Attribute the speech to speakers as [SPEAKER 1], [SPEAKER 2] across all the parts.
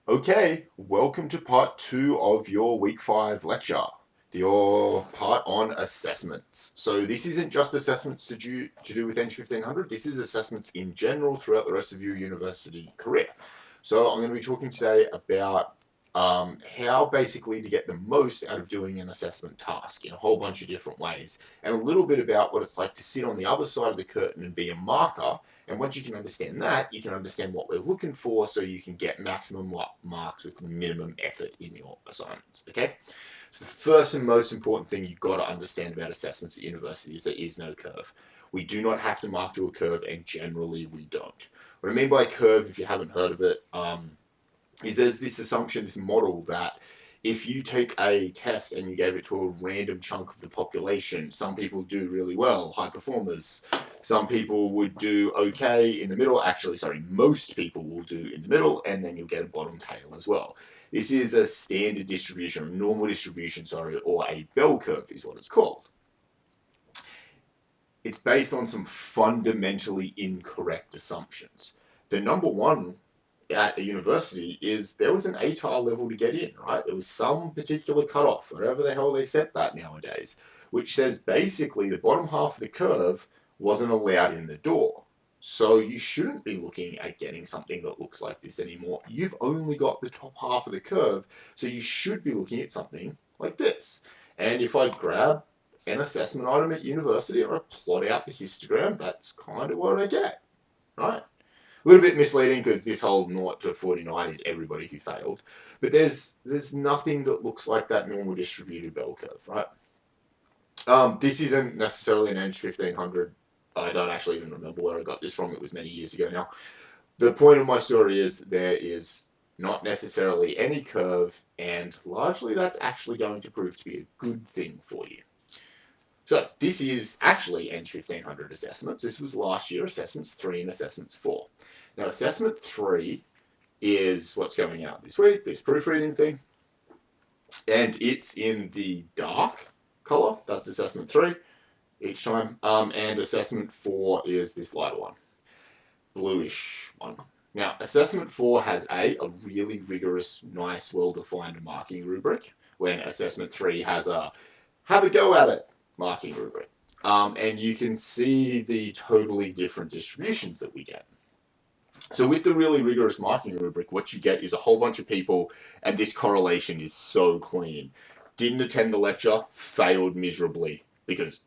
[SPEAKER 1] Okay, welcome to part 2 of your week 5 lecture, your part on assessments. So this isn't just assessments to do with ENGG1500, this is assessments in general throughout the rest of your university career. So I'm going to be talking today about how basically to get the most out of doing an assessment task in a whole bunch of different ways, and a little bit about what it's like to sit on the other side of the curtain and be a marker. And once you can understand that, you can understand what we're looking for so you can get maximum marks with minimum effort in your assignments, okay? So the first and most important thing you've got to understand about assessments at university is there is no curve. We do not have to mark to a curve, and generally we don't. What I mean by curve, if you haven't heard of it, is there's this assumption, this model that if you take a test and you gave it to a random chunk of the population, some people do really well, high performers. Some people would do okay in the middle. Actually, sorry, most people will do in the middle, and then you'll get a bottom tail as well. This is a standard distribution, a normal distribution, sorry, or a bell curve is what it's called. It's based on some fundamentally incorrect assumptions. The number one at a university is there was an ATAR level to get in, right? There was some particular cutoff, whatever the hell they set that nowadays, which says basically the bottom half of the curve wasn't allowed in the door. So you shouldn't be looking at getting something that looks like this anymore. You've only got the top half of the curve, so you should be looking at something like this. And if I grab an assessment item at university and I plot out the histogram, that's kind of what I get, right? A little bit misleading because this whole 0 to 49 is everybody who failed. But there's nothing that looks like that normal distributed bell curve, right? This isn't necessarily an ENGG1500. I don't actually even remember where I got this from. It was many years ago now. The point of my story is there is not necessarily any curve, and largely that's actually going to prove to be a good thing for you. So this is actually ENGG1500 assessments. This was last year, assessments 3 and assessments 4. Now, assessment 3 is what's going out this week, this proofreading thing, and it's in the dark color. That's assessment 3 each time, and assessment 4 is this lighter one, bluish one. Now, assessment 4 has a really rigorous, nice, well-defined marking rubric, when assessment 3 has a have a go at it marking rubric. And you can see the totally different distributions that we get. So with the really rigorous marking rubric, what you get is a whole bunch of people, and this correlation is so clean. Didn't attend the lecture, failed miserably because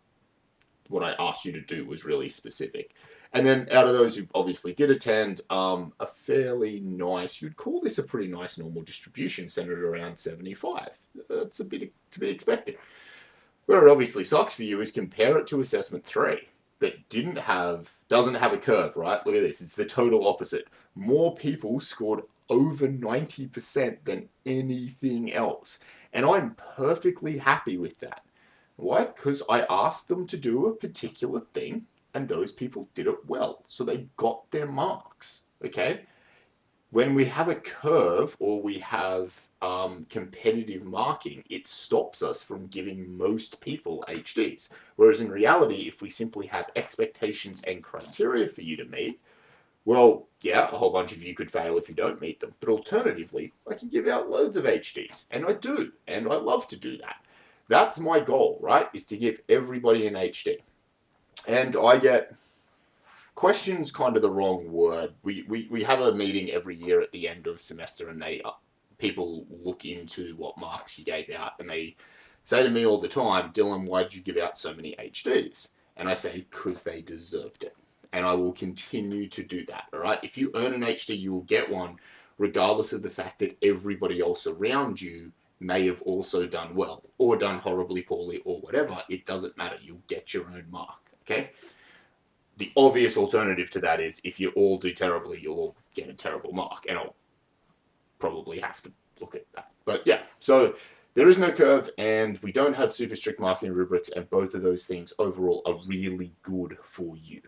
[SPEAKER 1] what I asked you to do was really specific. And then out of those who obviously did attend, a fairly nice, you'd call this a pretty nice normal distribution, centered around 75. That's a bit to be expected. Where it obviously sucks for you is compare it to assessment 3 that doesn't have a curve, right? Look at this, it's the total opposite. More people scored over 90% than anything else. And I'm perfectly happy with that. Why? Because I asked them to do a particular thing and those people did it well. So they got their marks, okay? When we have a curve or we have competitive marking, it stops us from giving most people HDs. Whereas in reality, if we simply have expectations and criteria for you to meet, well, yeah, a whole bunch of you could fail if you don't meet them. But alternatively, I can give out loads of HDs, and I do, and I love to do that. That's my goal, right? Is to give everybody an HD. And I get questions kind of the wrong word. We have a meeting every year at the end of semester, and people look into what marks you gave out, and they say to me all the time, Dylan, why'd you give out so many HDs? And I say, because they deserved it. And I will continue to do that, all right? If you earn an HD, you will get one, regardless of the fact that everybody else around you may have also done well, or done horribly poorly, or whatever. It doesn't matter. You'll get your own mark, okay? The obvious alternative to that is if you all do terribly, you'll all get a terrible mark, and I'll probably have to look at that. But yeah, so there is no curve, and we don't have super strict marking rubrics, and both of those things overall are really good for you.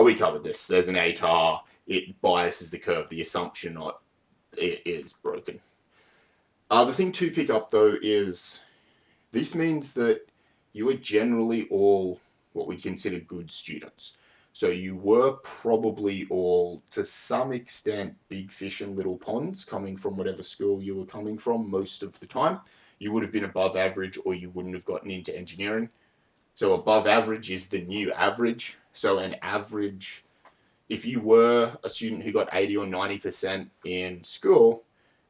[SPEAKER 1] We covered this. There's an ATAR. It biases the curve. The assumption is broken. The thing to pick up, though, is this means that you are generally all what we consider good students. So you were probably all, to some extent, big fish in little ponds coming from whatever school you were coming from most of the time. You would have been above average or you wouldn't have gotten into engineering. So above average is the new average. So an average, if you were a student who got 80 or 90% in school,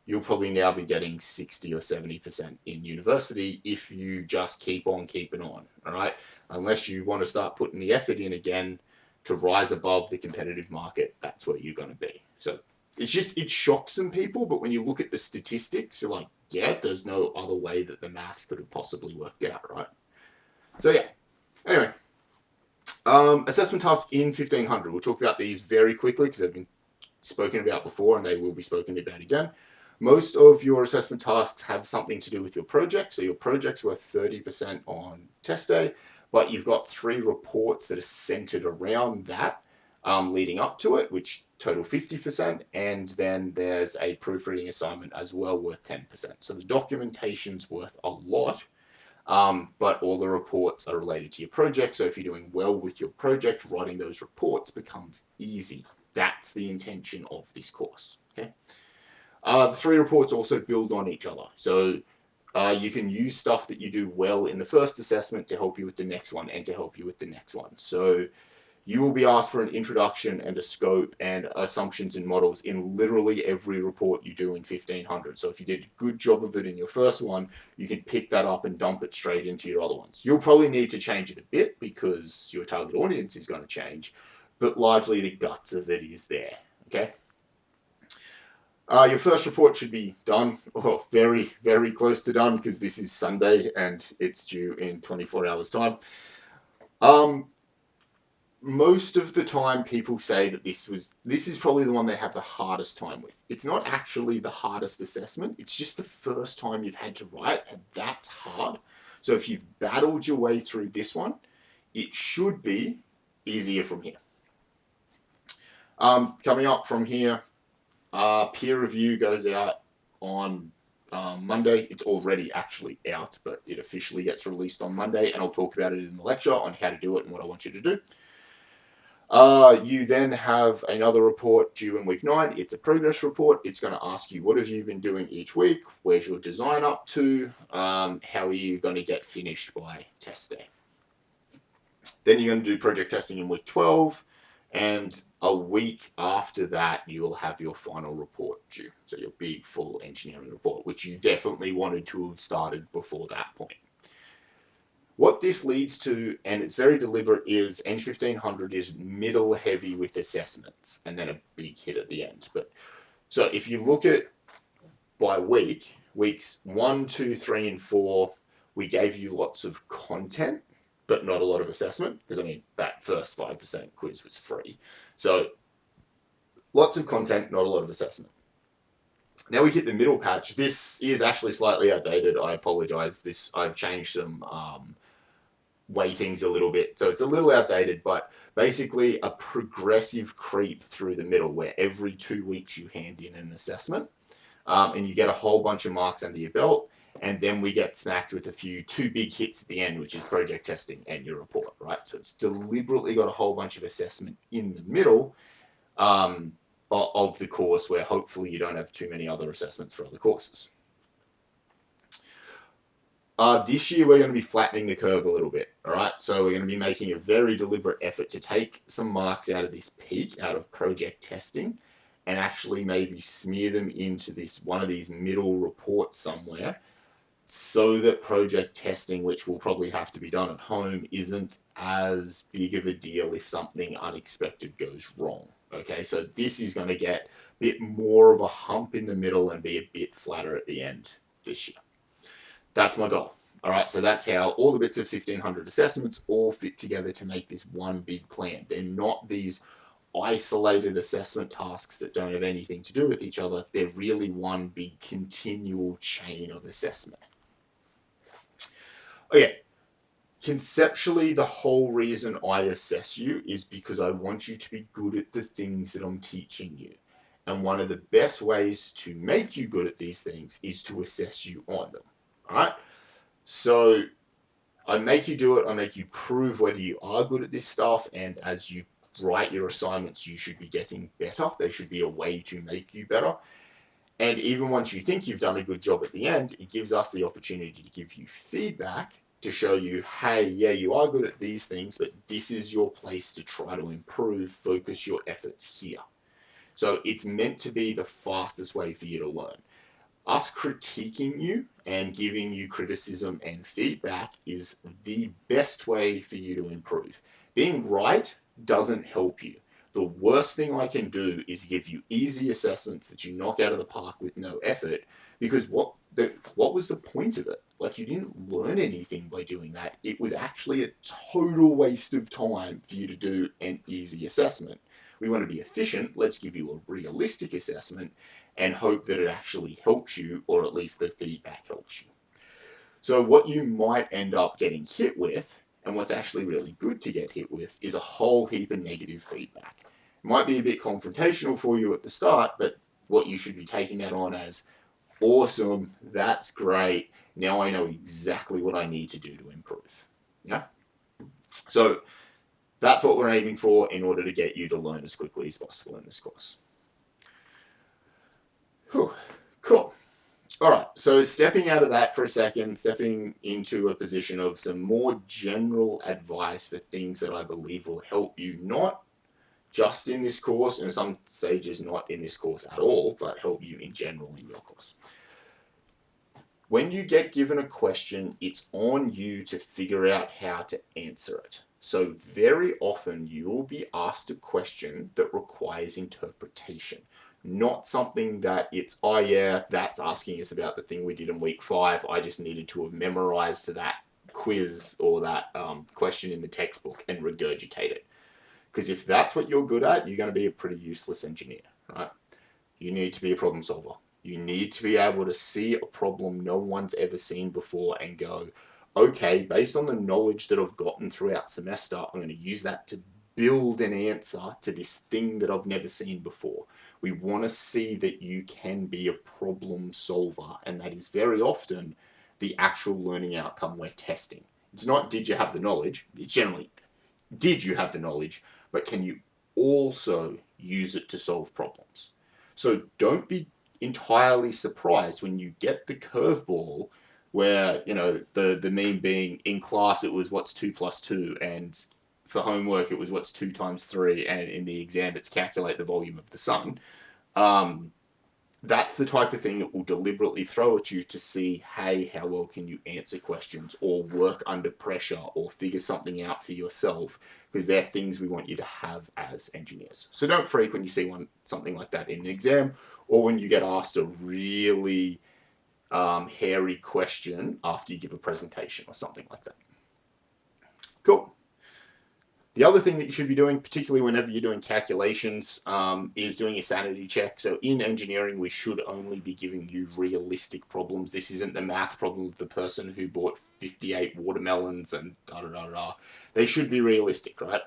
[SPEAKER 1] you'll probably now be getting 60 or 70% in university if you just keep on keeping on, all right? Unless you want to start putting the effort in again to rise above the competitive market, that's where you're going to be. So it's just, it shocks some people, but when you look at the statistics, you're like, yeah, there's no other way that the maths could have possibly worked out, right? So yeah, anyway. Assessment tasks in 1500. We'll talk about these very quickly because they've been spoken about before and they will be spoken about again. Most of your assessment tasks have something to do with your project. So your project's worth 30% on test day, but you've got 3 reports that are centered around that leading up to it, which total 50%. And then there's a proofreading assignment as well worth 10%. So the documentation's worth a lot. But all the reports are related to your project. So if you're doing well with your project, writing those reports becomes easy. That's the intention of this course. Okay. The 3 reports also build on each other. So you can use stuff that you do well in the first assessment to help you with the next one and to help you with the next one. So you will be asked for an introduction and a scope and assumptions and models in literally every report you do in 1500. So if you did a good job of it in your first one, you can pick that up and dump it straight into your other ones. You'll probably need to change it a bit because your target audience is going to change, but largely the guts of it is there, okay? Your first report should be done, very, very close to done because this is Sunday and it's due in 24 hours time. Most of the time people say that this is probably the one they have the hardest time with. It's not actually the hardest assessment. It's just the first time you've had to write, and that's hard. So if you've battled your way through this one, it should be easier from here. Coming up from here, peer review goes out on Monday. It's already actually out, but it officially gets released on Monday, and I'll talk about it in the lecture on how to do it and what I want you to do. You then have another report due in week 9. It's a progress report. It's going to ask you, what have you been doing each week? Where's your design up to? How are you going to get finished by test day? Then you're going to do project testing in week 12. And a week after that, you'll have your final report due. So your big full engineering report, which you definitely wanted to have started before that point. What this leads to, and it's very deliberate, is ENGG1500 is middle heavy with assessments and then a big hit at the end. But so if you look at by week, weeks 1, 2, 3, and 4, we gave you lots of content, but not a lot of assessment, because I mean, that first 5% quiz was free. So lots of content, not a lot of assessment. Now we hit the middle patch. This is actually slightly outdated. I apologize. I've changed some weightings a little bit, so it's a little outdated, but basically a progressive creep through the middle where every 2 weeks you hand in an assessment and you get a whole bunch of marks under your belt, and then we get smacked with two big hits at the end, which is project testing and your report, right? So it's deliberately got a whole bunch of assessment in the middle of the course where hopefully you don't have too many other assessments for other courses. This year we're going to be flattening the curve a little bit, all right? So we're going to be making a very deliberate effort to take some marks out of this peak, out of project testing, and actually maybe smear them into one of these middle reports somewhere, so that project testing, which will probably have to be done at home, isn't as big of a deal if something unexpected goes wrong, okay? So this is going to get a bit more of a hump in the middle and be a bit flatter at the end this year. That's my goal. All right, so that's how all the bits of 1500 assessments all fit together to make this one big plan. They're not these isolated assessment tasks that don't have anything to do with each other. They're really one big continual chain of assessment. Okay, conceptually, the whole reason I assess you is because I want you to be good at the things that I'm teaching you. And one of the best ways to make you good at these things is to assess you on them. All right, so I make you do it. I make you prove whether you are good at this stuff, and as you write your assignments, you should be getting better. There should be a way to make you better. And even once you think you've done a good job at the end, it gives us the opportunity to give you feedback to show you, hey, yeah, you are good at these things, but this is your place to try to improve, focus your efforts here. So it's meant to be the fastest way for you to learn. Us critiquing you and giving you criticism and feedback is the best way for you to improve. Being right doesn't help you. The worst thing I can do is give you easy assessments that you knock out of the park with no effort, because what was the point of it? Like, you didn't learn anything by doing that. It was actually a total waste of time for you to do an easy assessment. We want to be efficient. Let's give you a realistic assessment and hope that it actually helps you, or at least the feedback helps you. So what you might end up getting hit with, and what's actually really good to get hit with, is a whole heap of negative feedback. It might be a bit confrontational for you at the start, but what you should be taking that on as, awesome, that's great, now I know exactly what I need to do to improve. Yeah? So that's what we're aiming for in order to get you to learn as quickly as possible in this course. Whew. Cool. All right, so stepping out of that for a second, stepping into a position of some more general advice for things that I believe will help you, not just in this course, and some stages not in this course at all, but help you in general in your course. When you get given a question, it's on you to figure out how to answer it. So very often you will be asked a question that requires interpretation. Not something that it's, oh yeah, that's asking us about the thing we did in week 5. I just needed to have memorized to that quiz or that question in the textbook and regurgitate it. Because if that's what you're good at, you're going to be a pretty useless engineer, right? You need to be a problem solver. You need to be able to see a problem no one's ever seen before and go, okay, based on the knowledge that I've gotten throughout semester, I'm going to use that to build an answer to this thing that I've never seen before. We want to see that you can be a problem solver, and that is very often the actual learning outcome we're testing. It's not, did you have the knowledge? It's generally, did you have the knowledge, but can you also use it to solve problems? So don't be entirely surprised when you get the curveball where, you know, the meme being, in class it was what's 2 plus 2, and for homework it was what's 2 times 3, and in the exam it's calculate the volume of the sun. That's the type of thing that will deliberately throw at you to see, hey, how well can you answer questions or work under pressure or figure something out for yourself, because they're things we want you to have as engineers. So don't freak when you see something like that in an exam, or when you get asked a really hairy question after you give a presentation or something like that. Cool. The other thing that you should be doing, particularly whenever you're doing calculations, is doing a sanity check. So in engineering, we should only be giving you realistic problems. This isn't the math problem of the person who bought 58 watermelons and da-da-da-da. They should be realistic, right?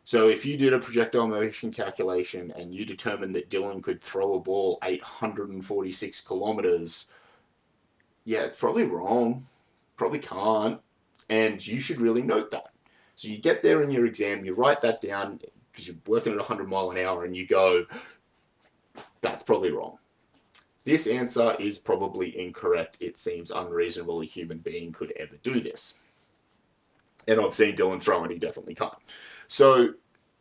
[SPEAKER 1] So if you did a projectile motion calculation and you determined that Dylan could throw a ball 846 kilometers, yeah, it's probably wrong. Probably can't. And you should really note that. So you get there in your exam, you write that down because you're working at 100 mile an hour, and you go, that's probably wrong. This answer is probably incorrect. It seems unreasonable a human being could ever do this. And I've seen Dylan throw, and he definitely can't. So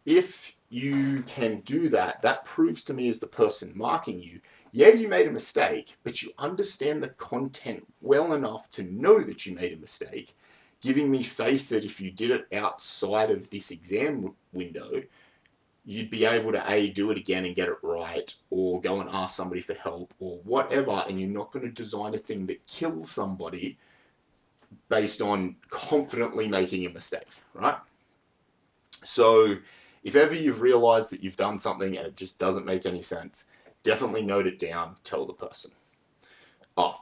[SPEAKER 1] if you can do that, that proves to me as the person marking you, yeah, you made a mistake, but you understand the content well enough to know that you made a mistake, giving me faith that if you did it outside of this exam window, you'd be able to A, do it again and get it right, or go and ask somebody for help, or whatever, and you're not going to design a thing that kills somebody based on confidently making a mistake, right? So if ever you've realized that you've done something and it just doesn't make any sense, definitely note it down, tell the person. Oh,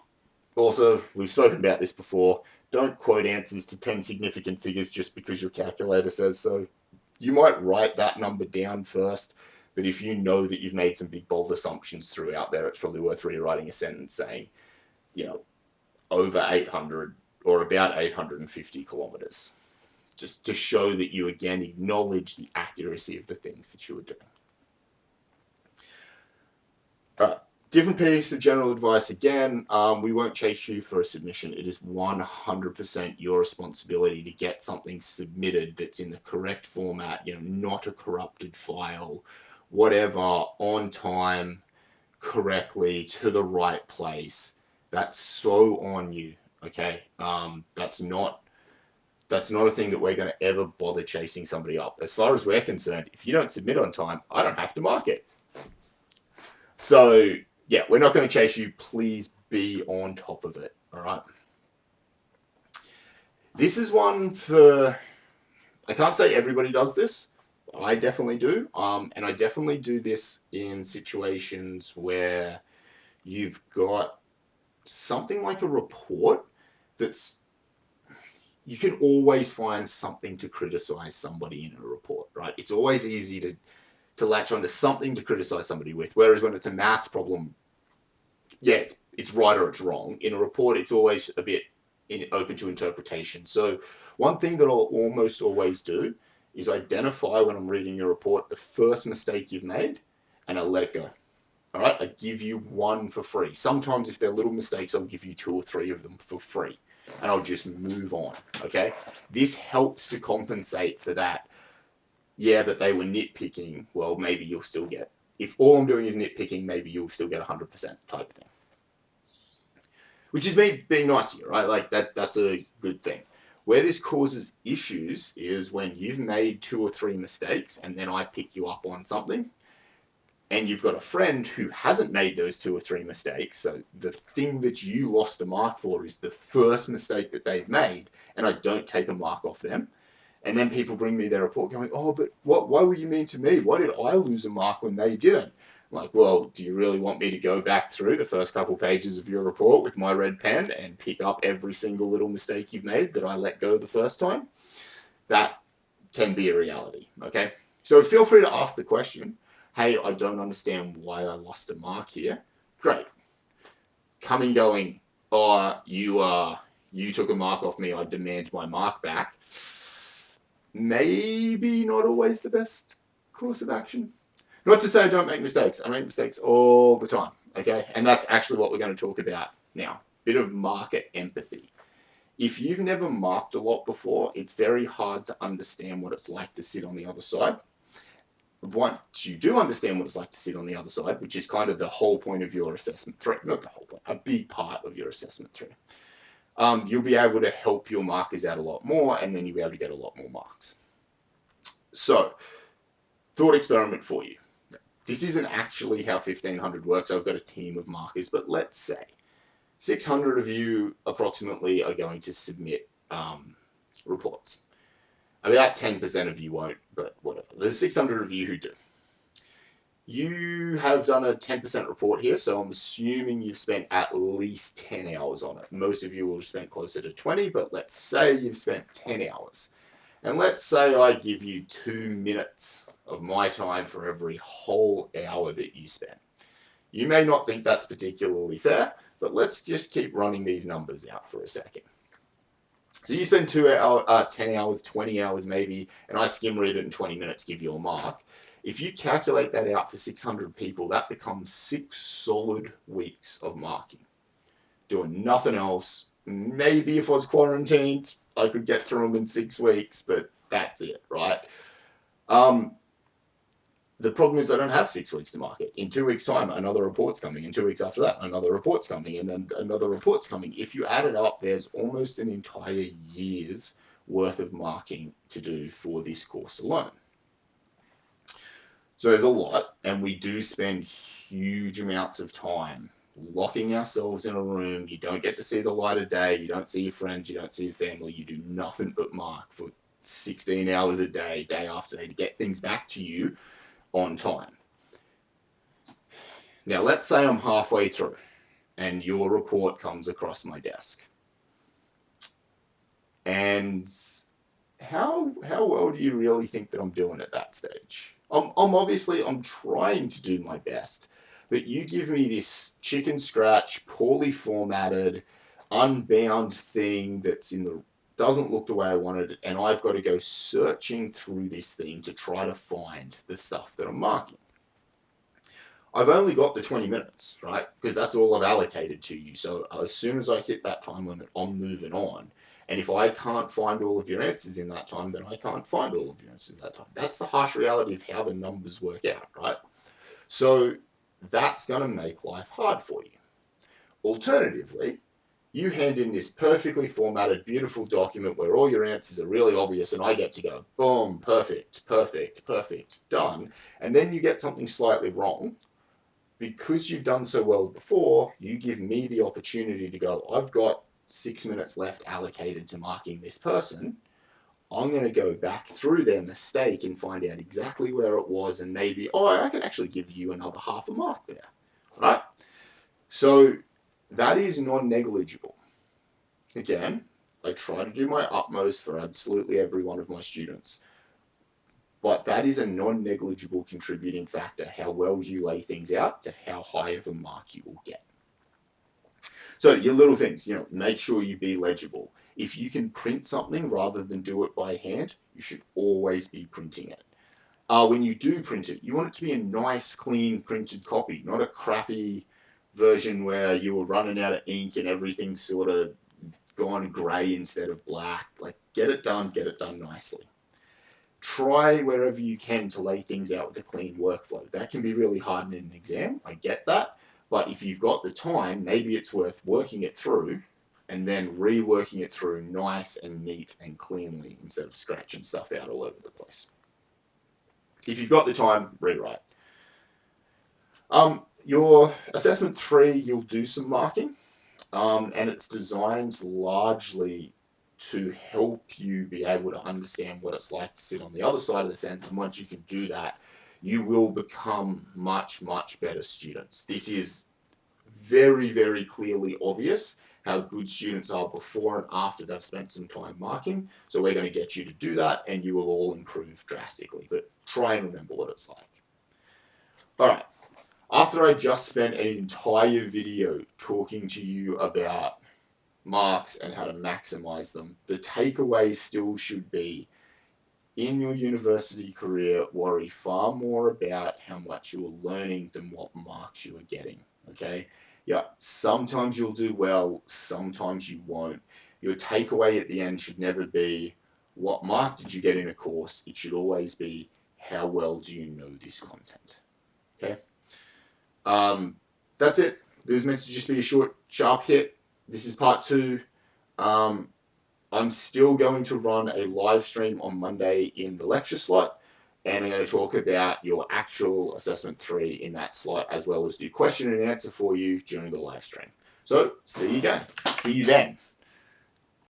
[SPEAKER 1] also, we've spoken about this before, don't quote answers to 10 significant figures just because your calculator says so. You might write that number down first, but if you know that you've made some big bold assumptions throughout there, it's probably worth rewriting a sentence saying, you know, over 800 or about 850 kilometers. just to show that you again acknowledge the accuracy of the things that you are doing. All right. Different piece of general advice again. We won't chase you for a submission. It is 100% your responsibility to get something submitted that's in the correct format, not a corrupted file, whatever, on time, correctly, to the right place. That's so on you, okay? That's not a thing that we're going to ever bother chasing somebody up. As far as we're concerned, if you don't submit on time, I don't have to mark it. So yeah, we're not going to chase you. Please be on top of it. All right. This is one for, I can't say everybody does this. I definitely do. And I definitely do this in situations where you've got something like a report that's, you can always find something to criticize somebody in a report, right? It's always easy to latch onto something to criticize somebody with. Whereas when it's a maths problem, yeah, it's right or it's wrong. In a report, it's always a bit open to interpretation. So one thing that I'll almost always do is identify when I'm reading your report the first mistake you've made, and I'll let it go. All right, I give you one for free. Sometimes if they're little mistakes, I'll give you 2 or 3 of them for free, and I'll just move on, okay? This helps to compensate for that. Yeah, but they were nitpicking. Well, maybe you'll still get, if all I'm doing is nitpicking, maybe you'll still get 100% type thing. Which is me being nice to you, right? Like that's a good thing. Where this causes issues is when you've made 2 or 3 mistakes and then I pick you up on something and you've got a friend who hasn't made those 2 or 3 mistakes. So the thing that you lost a mark for is the first mistake that they've made, and I don't take a mark off them. And then people bring me their report going, oh, but why were you mean to me? Why did I lose a mark when they didn't? I'm like, well, do you really want me to go back through the first couple pages of your report with my red pen and pick up every single little mistake you've made that I let go the first time? That can be a reality, okay? So feel free to ask the question, hey, I don't understand why I lost a mark here. Great. Coming going, oh, you took a mark off me, I demand my mark back. Maybe not always the best course of action. Not to say I don't make mistakes. I make mistakes all the time, okay? And that's actually what we're going to talk about now. Bit of market empathy. If you've never marked a lot before, it's very hard to understand what it's like to sit on the other side. Once you do understand what it's like to sit on the other side, which is kind of the whole point of your assessment thread, not the whole point, a big part of your assessment thread, you'll be able to help your markers out a lot more, and then you'll be able to get a lot more marks. So, thought experiment for you. This isn't actually how 1500 works. I've got a team of markers, but let's say 600 of you approximately are going to submit reports. About 10% of you won't, but whatever. There's 600 of you who do. You have done a 10% report here, so I'm assuming you've spent at least 10 hours on it. Most of you will have spent closer to 20, but let's say you've spent 10 hours. And let's say I give you 2 minutes of my time for every whole hour that you spend. You may not think that's particularly fair, but let's just keep running these numbers out for a second. So you spend 10 hours, 20 hours maybe, and I skim read it in 20 minutes, give you a mark. If you calculate that out for 600 people, that becomes 6 solid weeks of marking. Doing nothing else. Maybe if I was quarantined, I could get through them in 6 weeks, but that's it, right? The problem is I don't have 6 weeks to market. In 2 weeks' time, another report's coming. In 2 weeks after that, another report's coming. And then another report's coming. If you add it up, there's almost an entire year's worth of marking to do for this course alone. So there's a lot, and we do spend huge amounts of time locking ourselves in a room. You don't get to see the light of day. You don't see your friends. You don't see your family. You do nothing but mark for 16 hours a day, day after day, to get things back to you on time. Now, let's say I'm halfway through and your report comes across my desk. And how well do you really think that I'm doing at that stage? I'm obviously trying to do my best, but you give me this chicken scratch, poorly formatted, unbound thing that's in the doesn't look the way I wanted it, and I've got to go searching through this thing to try to find the stuff that I'm marking. I've only got the 20 minutes, right? Because that's all I've allocated to you. So as soon as I hit that time limit, I'm moving on. And if I can't find all of your answers in that time, then I can't find all of your answers in that time. That's the harsh reality of how the numbers work out, right? So that's going to make life hard for you. Alternatively, you hand in this perfectly formatted, beautiful document where all your answers are really obvious, and I get to go, boom, perfect, perfect, perfect, done. And then you get something slightly wrong. Because you've done so well before, you give me the opportunity to go, I've got 6 minutes left allocated to marking this person. I'm going to go back through their mistake and find out exactly where it was, and maybe, I can actually give you another half a mark there, right? So that is non-negligible. Again, I try to do my utmost for absolutely every one of my students. But that is a non-negligible contributing factor, how well you lay things out to how high of a mark you will get. So your little things, make sure you be legible. If you can print something rather than do it by hand, you should always be printing it. When you do print it, you want it to be a nice, clean printed copy, not a crappy version where you were running out of ink and everything's sort of gone grey instead of black. Like, get it done nicely. Try wherever you can to lay things out with a clean workflow. That can be really hard in an exam, I get that. But if you've got the time, maybe it's worth working it through and then reworking it through nice and neat and cleanly instead of scratching stuff out all over the place. If you've got the time, rewrite. Your assessment 3, you'll do some marking, and it's designed largely to help you be able to understand what it's like to sit on the other side of the fence. And once you can do that, you will become much, much better students. This is very, very clearly obvious how good students are before and after they've spent some time marking. So we're going to get you to do that, and you will all improve drastically. But try and remember what it's like. All right. After I just spent an entire video talking to you about marks and how to maximize them, the takeaway still should be, in your university career, worry far more about how much you are learning than what marks you are getting, okay? Yeah, sometimes you'll do well, sometimes you won't. Your takeaway at the end should never be, what mark did you get in a course? It should always be, how well do you know this content, okay? That's it. This is meant to just be a short, sharp hit. This is part 2. I'm still going to run a live stream on Monday in the lecture slot, and I'm going to talk about your actual assessment 3 in that slot, as well as do question and answer for you during the live stream. So see you then.